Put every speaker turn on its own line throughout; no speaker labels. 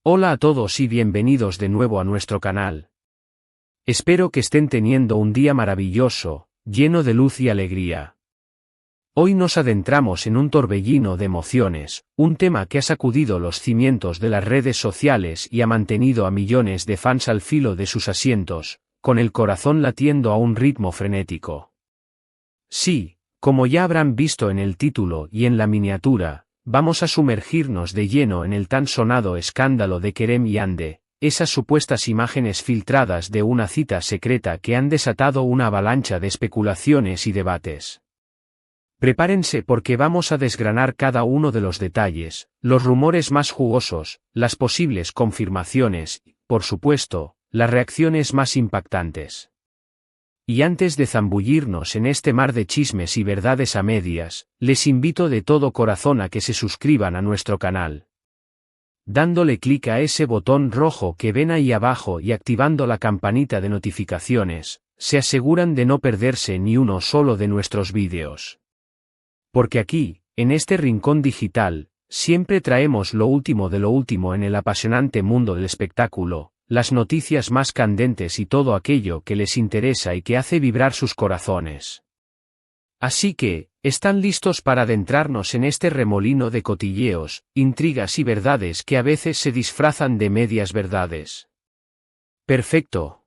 Hola a todos y bienvenidos de nuevo a nuestro canal. Espero que estén teniendo un día maravilloso, lleno de luz y alegría. Hoy nos adentramos en un torbellino de emociones, un tema que ha sacudido los cimientos de las redes sociales y ha mantenido a millones de fans al filo de sus asientos, con el corazón latiendo a un ritmo frenético. Sí, como ya habrán visto en el título y en la miniatura, vamos a sumergirnos de lleno en el tan sonado escándalo de Kerem y Hande, esas supuestas imágenes filtradas de una cita secreta que han desatado una avalancha de especulaciones y debates. Prepárense porque vamos a desgranar cada uno de los detalles, los rumores más jugosos, las posibles confirmaciones y, por supuesto, las reacciones más impactantes. Y antes de zambullirnos en este mar de chismes y verdades a medias, les invito de todo corazón a que se suscriban a nuestro canal. Dándole clic a ese botón rojo que ven ahí abajo y activando la campanita de notificaciones, se aseguran de no perderse ni uno solo de nuestros vídeos. Porque aquí, en este rincón digital, siempre traemos lo último de lo último en el apasionante mundo del espectáculo, las noticias más candentes y todo aquello que les interesa y que hace vibrar sus corazones. Así que, ¿están listos para adentrarnos en este remolino de cotilleos, intrigas y verdades que a veces se disfrazan de medias verdades? Perfecto.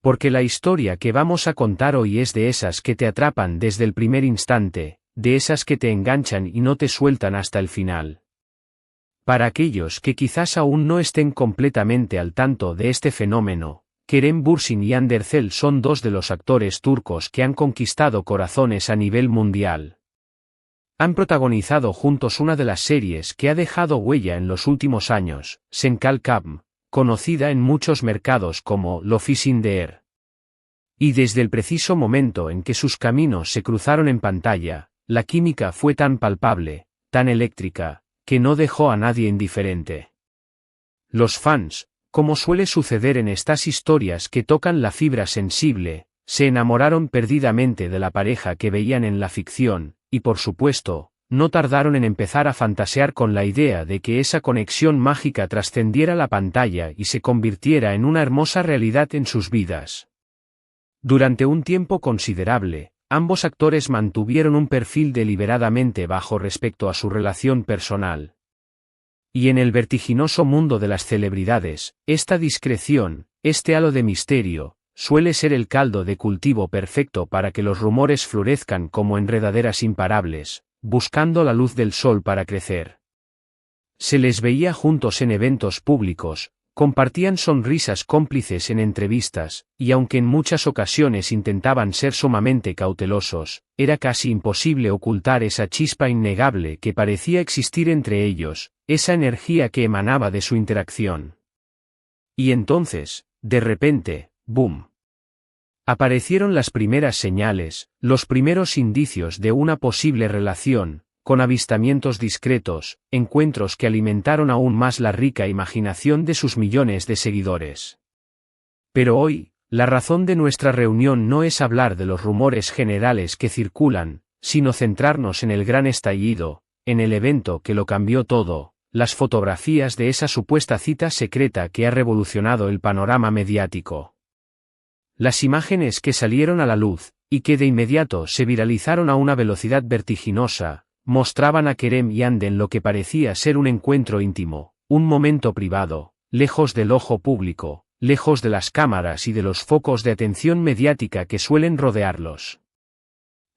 Porque la historia que vamos a contar hoy es de esas que te atrapan desde el primer instante, de esas que te enganchan y no te sueltan hasta el final. Para aquellos que quizás aún no estén completamente al tanto de este fenómeno, Kerem Bürsin y Hande Erçel son dos de los actores turcos que han conquistado corazones a nivel mundial. Han protagonizado juntos una de las series que ha dejado huella en los últimos años, Senkal Kam, conocida en muchos mercados como Love is in the Air. Y desde el preciso momento en que sus caminos se cruzaron en pantalla, la química fue tan palpable, tan eléctrica, que no dejó a nadie indiferente. Los fans, como suele suceder en estas historias que tocan la fibra sensible, se enamoraron perdidamente de la pareja que veían en la ficción, y por supuesto, no tardaron en empezar a fantasear con la idea de que esa conexión mágica trascendiera la pantalla y se convirtiera en una hermosa realidad en sus vidas. Durante un tiempo considerable, ambos actores mantuvieron un perfil deliberadamente bajo respecto a su relación personal. Y en el vertiginoso mundo de las celebridades, esta discreción, este halo de misterio, suele ser el caldo de cultivo perfecto para que los rumores florezcan como enredaderas imparables, buscando la luz del sol para crecer. Se les veía juntos en eventos públicos, compartían sonrisas cómplices en entrevistas, y aunque en muchas ocasiones intentaban ser sumamente cautelosos, era casi imposible ocultar esa chispa innegable que parecía existir entre ellos, esa energía que emanaba de su interacción. Y entonces, de repente, ¡boom! Aparecieron las primeras señales, los primeros indicios de una posible relación, con avistamientos discretos, encuentros que alimentaron aún más la rica imaginación de sus millones de seguidores. Pero hoy, la razón de nuestra reunión no es hablar de los rumores generales que circulan, sino centrarnos en el gran estallido, en el evento que lo cambió todo, las fotografías de esa supuesta cita secreta que ha revolucionado el panorama mediático. Las imágenes que salieron a la luz, y que de inmediato se viralizaron a una velocidad vertiginosa, mostraban a Kerem y Hande en lo que parecía ser un encuentro íntimo, un momento privado, lejos del ojo público, lejos de las cámaras y de los focos de atención mediática que suelen rodearlos.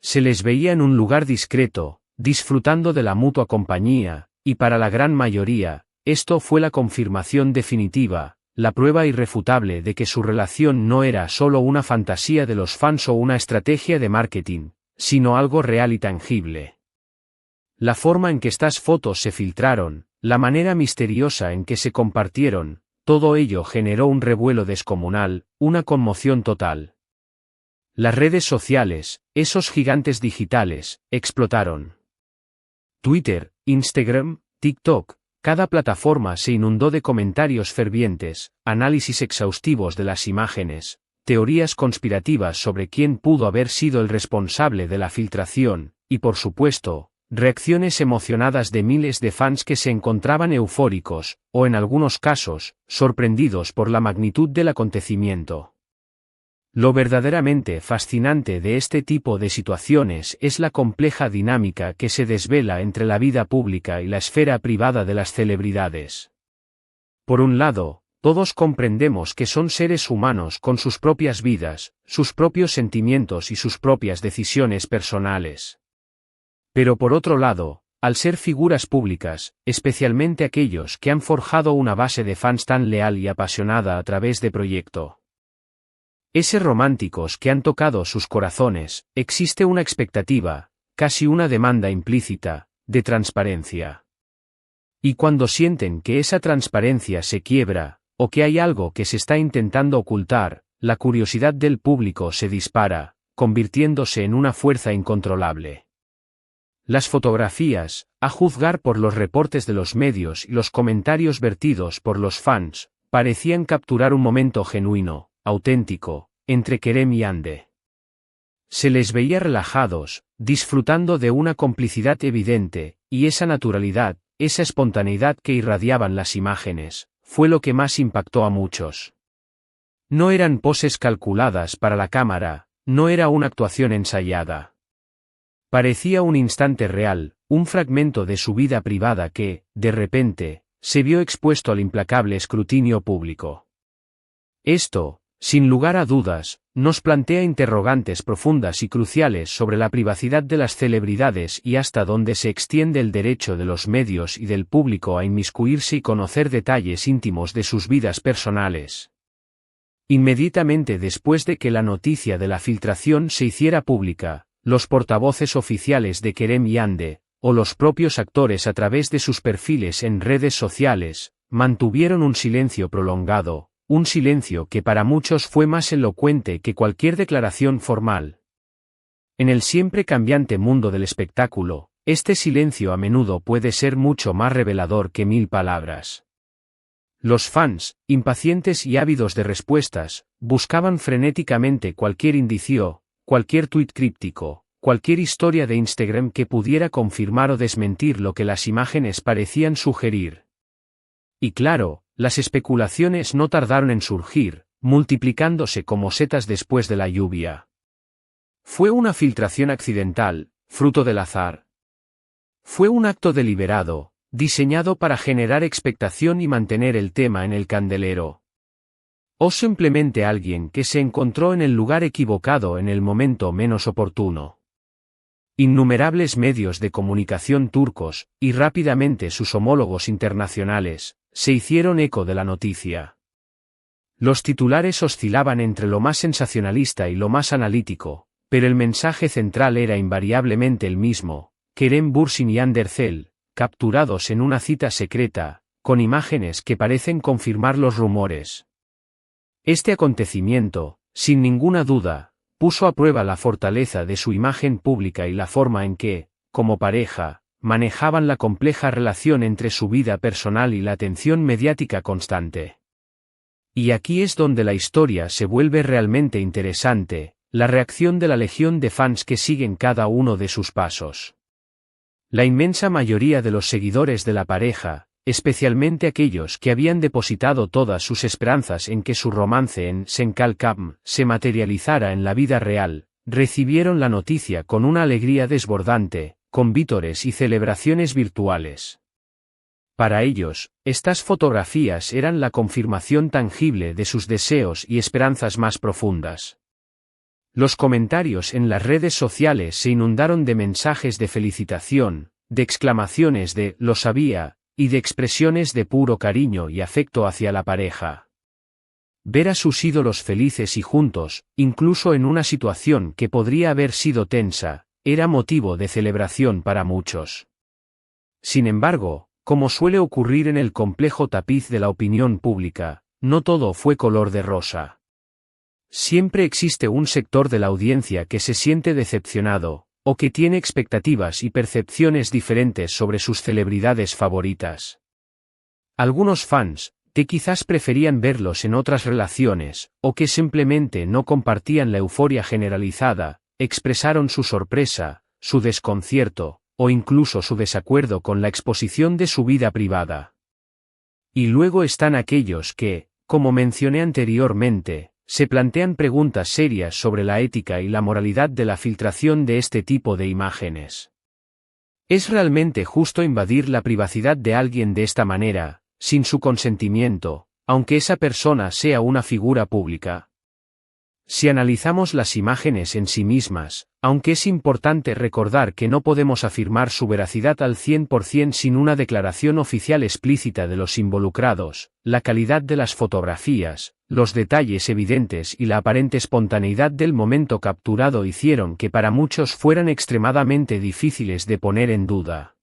Se les veía en un lugar discreto, disfrutando de la mutua compañía, y para la gran mayoría, esto fue la confirmación definitiva, la prueba irrefutable de que su relación no era solo una fantasía de los fans o una estrategia de marketing, sino algo real y tangible. La forma en que estas fotos se filtraron, la manera misteriosa en que se compartieron, todo ello generó un revuelo descomunal, una conmoción total. Las redes sociales, esos gigantes digitales, explotaron. Twitter, Instagram, TikTok, cada plataforma se inundó de comentarios fervientes, análisis exhaustivos de las imágenes, teorías conspirativas sobre quién pudo haber sido el responsable de la filtración, y por supuesto, reacciones emocionadas de miles de fans que se encontraban eufóricos, o en algunos casos, sorprendidos por la magnitud del acontecimiento. Lo verdaderamente fascinante de este tipo de situaciones es la compleja dinámica que se desvela entre la vida pública y la esfera privada de las celebridades. Por un lado, todos comprendemos que son seres humanos con sus propias vidas, sus propios sentimientos y sus propias decisiones personales. Pero por otro lado, al ser figuras públicas, especialmente aquellos que han forjado una base de fans tan leal y apasionada a través de proyectos románticos que han tocado sus corazones, existe una expectativa, casi una demanda implícita, de transparencia. Y cuando sienten que esa transparencia se quiebra, o que hay algo que se está intentando ocultar, la curiosidad del público se dispara, convirtiéndose en una fuerza incontrolable. Las fotografías, a juzgar por los reportes de los medios y los comentarios vertidos por los fans, parecían capturar un momento genuino, auténtico, entre Kerem y Hande. Se les veía relajados, disfrutando de una complicidad evidente, y esa naturalidad, esa espontaneidad que irradiaban las imágenes, fue lo que más impactó a muchos. No eran poses calculadas para la cámara, no era una actuación ensayada. Parecía un instante real, un fragmento de su vida privada que, de repente, se vio expuesto al implacable escrutinio público. Esto, sin lugar a dudas, nos plantea interrogantes profundas y cruciales sobre la privacidad de las celebridades y hasta dónde se extiende el derecho de los medios y del público a inmiscuirse y conocer detalles íntimos de sus vidas personales. Inmediatamente después de que la noticia de la filtración se hiciera pública, los portavoces oficiales de Kerem y Hande, o los propios actores a través de sus perfiles en redes sociales, mantuvieron un silencio prolongado, un silencio que para muchos fue más elocuente que cualquier declaración formal. En el siempre cambiante mundo del espectáculo, este silencio a menudo puede ser mucho más revelador que 1000 palabras. Los fans, impacientes y ávidos de respuestas, buscaban frenéticamente cualquier indicio, cualquier tuit críptico, cualquier historia de Instagram que pudiera confirmar o desmentir lo que las imágenes parecían sugerir. Y claro, las especulaciones no tardaron en surgir, multiplicándose como setas después de la lluvia. ¿Fue una filtración accidental, fruto del azar? ¿Fue un acto deliberado, diseñado para generar expectación y mantener el tema en el candelero? ¿O simplemente alguien que se encontró en el lugar equivocado en el momento menos oportuno? Innumerables medios de comunicación turcos, y rápidamente sus homólogos internacionales, se hicieron eco de la noticia. Los titulares oscilaban entre lo más sensacionalista y lo más analítico, pero el mensaje central era invariablemente el mismo: Kerem Bürsin y Hande Erçel, capturados en una cita secreta, con imágenes que parecen confirmar los rumores. Este acontecimiento, sin ninguna duda, puso a prueba la fortaleza de su imagen pública y la forma en que, como pareja, manejaban la compleja relación entre su vida personal y la atención mediática constante. Y aquí es donde la historia se vuelve realmente interesante, la reacción de la legión de fans que siguen cada uno de sus pasos. La inmensa mayoría de los seguidores de la pareja, especialmente aquellos que habían depositado todas sus esperanzas en que su romance en Senkalkam se materializara en la vida real, recibieron la noticia con una alegría desbordante, con vítores y celebraciones virtuales. Para ellos, estas fotografías eran la confirmación tangible de sus deseos y esperanzas más profundas. Los comentarios en las redes sociales se inundaron de mensajes de felicitación, de exclamaciones de «lo sabía», y de expresiones de puro cariño y afecto hacia la pareja. Ver a sus ídolos felices y juntos, incluso en una situación que podría haber sido tensa, era motivo de celebración para muchos. Sin embargo, como suele ocurrir en el complejo tapiz de la opinión pública, no todo fue color de rosa. Siempre existe un sector de la audiencia que se siente decepcionado, o que tiene expectativas y percepciones diferentes sobre sus celebridades favoritas. Algunos fans, que quizás preferían verlos en otras relaciones, o que simplemente no compartían la euforia generalizada, expresaron su sorpresa, su desconcierto, o incluso su desacuerdo con la exposición de su vida privada. Y luego están aquellos que, como mencioné anteriormente, se plantean preguntas serias sobre la ética y la moralidad de la filtración de este tipo de imágenes. ¿Es realmente justo invadir la privacidad de alguien de esta manera, sin su consentimiento, aunque esa persona sea una figura pública? Si analizamos las imágenes en sí mismas, aunque es importante recordar que no podemos afirmar su veracidad al 100% sin una declaración oficial explícita de los involucrados, la calidad de las fotografías, los detalles evidentes y la aparente espontaneidad del momento capturado hicieron que para muchos fueran extremadamente difíciles de poner en duda.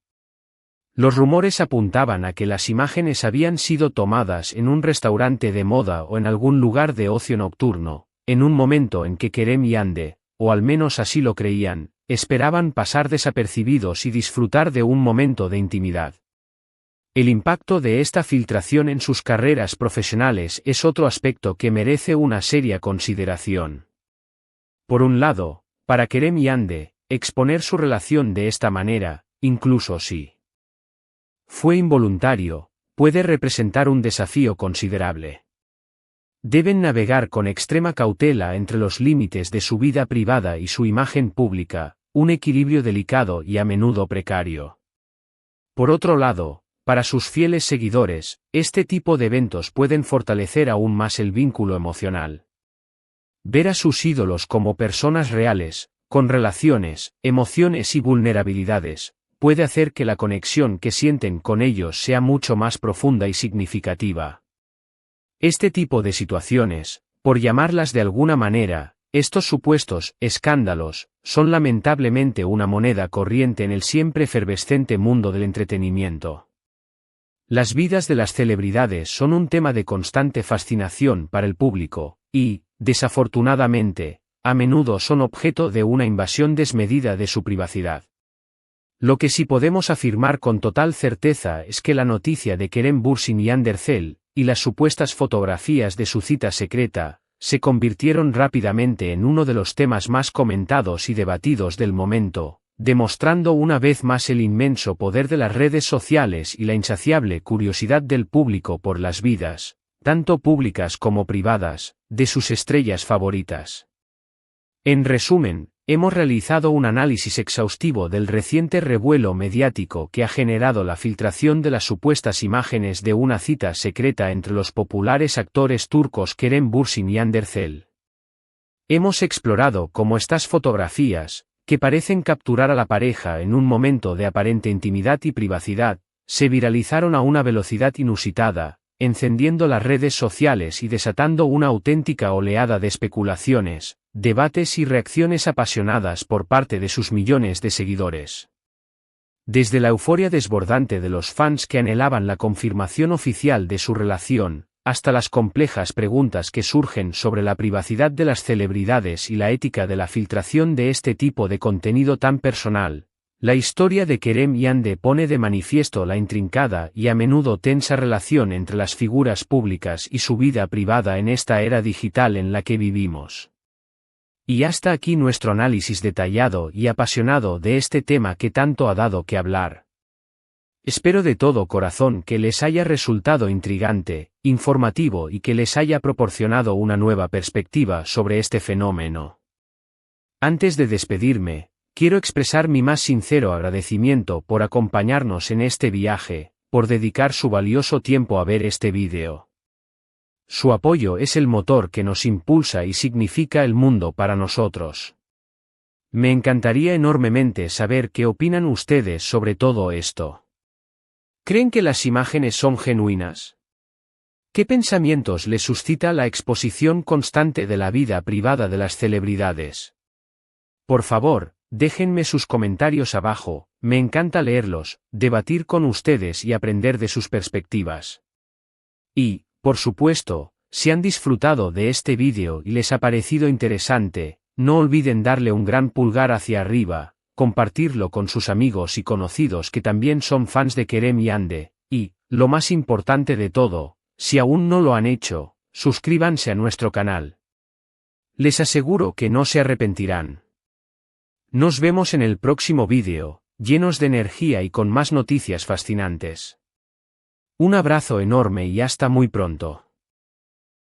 Los rumores apuntaban a que las imágenes habían sido tomadas en un restaurante de moda o en algún lugar de ocio nocturno, en un momento en que Kerem y Hande, o al menos así lo creían, esperaban pasar desapercibidos y disfrutar de un momento de intimidad. El impacto de esta filtración en sus carreras profesionales es otro aspecto que merece una seria consideración. Por un lado, para Kerem y Hande, exponer su relación de esta manera, incluso si fue involuntario, puede representar un desafío considerable. Deben navegar con extrema cautela entre los límites de su vida privada y su imagen pública, un equilibrio delicado y a menudo precario. Por otro lado, para sus fieles seguidores, este tipo de eventos pueden fortalecer aún más el vínculo emocional. Ver a sus ídolos como personas reales, con relaciones, emociones y vulnerabilidades, puede hacer que la conexión que sienten con ellos sea mucho más profunda y significativa. Este tipo de situaciones, por llamarlas de alguna manera, estos supuestos escándalos, son lamentablemente una moneda corriente en el siempre efervescente mundo del entretenimiento. Las vidas de las celebridades son un tema de constante fascinación para el público, y, desafortunadamente, a menudo son objeto de una invasión desmedida de su privacidad. Lo que sí podemos afirmar con total certeza es que la noticia de Kerem Bürsin y Hande Erçel, y las supuestas fotografías de su cita secreta, se convirtieron rápidamente en uno de los temas más comentados y debatidos del momento, demostrando una vez más el inmenso poder de las redes sociales y la insaciable curiosidad del público por las vidas, tanto públicas como privadas, de sus estrellas favoritas. En resumen, hemos realizado un análisis exhaustivo del reciente revuelo mediático que ha generado la filtración de las supuestas imágenes de una cita secreta entre los populares actores turcos Kerem Bürsin y Hande Erçel. Hemos explorado cómo estas fotografías, que parecen capturar a la pareja en un momento de aparente intimidad y privacidad, se viralizaron a una velocidad inusitada, encendiendo las redes sociales y desatando una auténtica oleada de especulaciones, debates y reacciones apasionadas por parte de sus millones de seguidores. Desde la euforia desbordante de los fans que anhelaban la confirmación oficial de su relación, hasta las complejas preguntas que surgen sobre la privacidad de las celebridades y la ética de la filtración de este tipo de contenido tan personal, la historia de Kerem y Hande pone de manifiesto la intrincada y a menudo tensa relación entre las figuras públicas y su vida privada en esta era digital en la que vivimos. Y hasta aquí nuestro análisis detallado y apasionado de este tema que tanto ha dado que hablar. Espero de todo corazón que les haya resultado intrigante, informativo y que les haya proporcionado una nueva perspectiva sobre este fenómeno. Antes de despedirme, quiero expresar mi más sincero agradecimiento por acompañarnos en este viaje, por dedicar su valioso tiempo a ver este vídeo. Su apoyo es el motor que nos impulsa y significa el mundo para nosotros. Me encantaría enormemente saber qué opinan ustedes sobre todo esto. ¿Creen que las imágenes son genuinas? ¿Qué pensamientos les suscita la exposición constante de la vida privada de las celebridades? Por favor, déjenme sus comentarios abajo, me encanta leerlos, debatir con ustedes y aprender de sus perspectivas. Y, por supuesto, si han disfrutado de este vídeo y les ha parecido interesante, no olviden darle un gran pulgar hacia arriba, compartirlo con sus amigos y conocidos que también son fans de Kerem y Hande, y, lo más importante de todo, si aún no lo han hecho, suscríbanse a nuestro canal. Les aseguro que no se arrepentirán. Nos vemos en el próximo vídeo, llenos de energía y con más noticias fascinantes. Un abrazo enorme y hasta muy pronto.